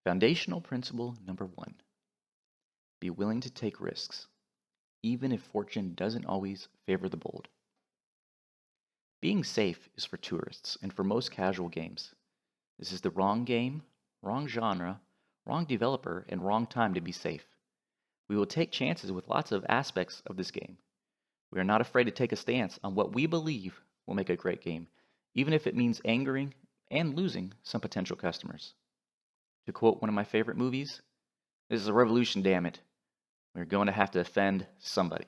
Foundational principle number 1. Be willing to take risks, even if fortune doesn't always favor the bold. Being safe is for tourists and for most casual games. This is the wrong game, wrong genre, wrong developer, and wrong time to be safe. We will take chances with lots of aspects of this game. We are not afraid to take a stance on what we believe will make a great game, even if it means angering and losing some potential customers. To quote one of my favorite movies, "This is a revolution, damn it. We're going to have to offend somebody."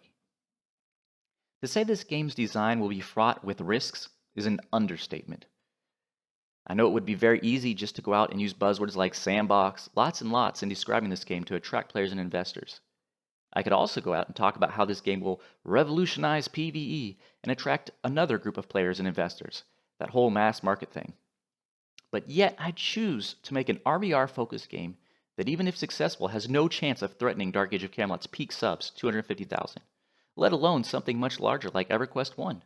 To say this game's design will be fraught with risks is an understatement. I know it would be very easy just to go out and use buzzwords like sandbox, lots and lots in describing this game to attract players and investors. I could also go out and talk about how this game will revolutionize PvE and attract another group of players and investors, that whole mass market thing. But yet I choose to make an RVR focused game that, even if successful, has no chance of threatening Dark Age of Camelot's peak subs, 250,000, let alone something much larger like EverQuest 1.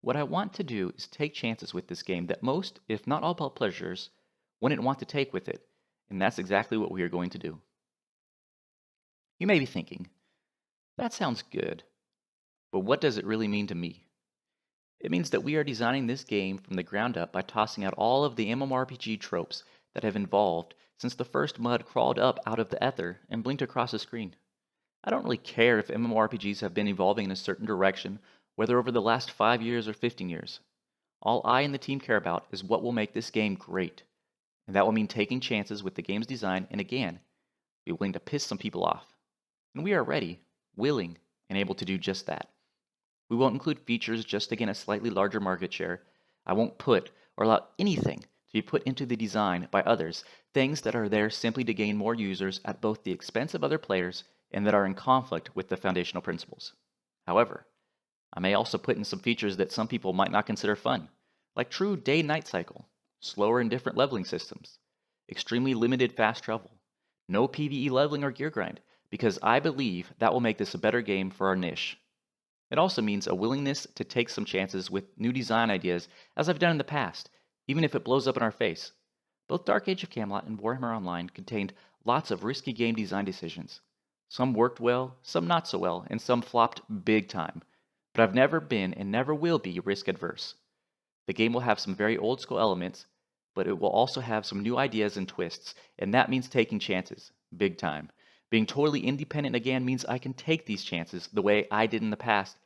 What I want to do is take chances with this game that most, if not all publishers, wouldn't want to take with it, and that's exactly what we are going to do. You may be thinking, that sounds good, but what does it really mean to me? It means that we are designing this game from the ground up by tossing out all of the MMORPG tropes that have evolved since the first mud crawled up out of the ether and blinked across the screen. I don't really care if MMORPGs have been evolving in a certain direction, whether over the last 5 years or 15 years. All I and the team care about is what will make this game great. And that will mean taking chances with the game's design and, again, be willing to piss some people off. And we are ready, willing, and able to do just that. We won't include features just to gain a slightly larger market share. I won't put or allow anything to be put into the design by others, things that are there simply to gain more users at both the expense of other players and that are in conflict with the foundational principles. However, I may also put in some features that some people might not consider fun, like true day-night cycle, slower and different leveling systems, extremely limited fast travel, no PvE leveling or gear grind, because I believe that will make this a better game for our niche. It also means a willingness to take some chances with new design ideas, as I've done in the past, even if it blows up in our face. Both Dark Age of Camelot and Warhammer Online contained lots of risky game design decisions. Some worked well, some not so well, and some flopped big time. But I've never been and never will be risk adverse. The game will have some very old school elements, but it will also have some new ideas and twists, and that means taking chances, big time. Being totally independent again means I can take these chances the way I did in the past,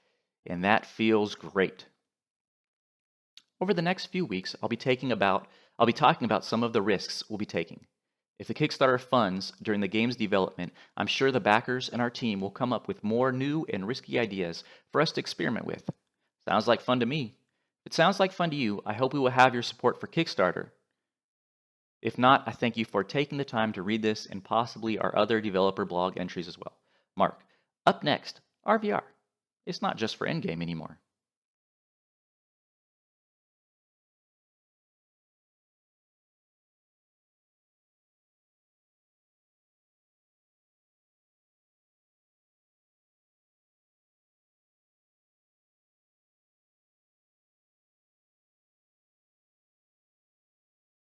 and that feels great. Over the next few weeks, I'll be talking about some of the risks we'll be taking. If the Kickstarter funds during the game's development, I'm sure the backers and our team will come up with more new and risky ideas for us to experiment with. Sounds like fun to me. If it sounds like fun to you, I hope we will have your support for Kickstarter. If not, I thank you for taking the time to read this and possibly our other developer blog entries as well. Mark, up next, RVR. It's not just for endgame anymore.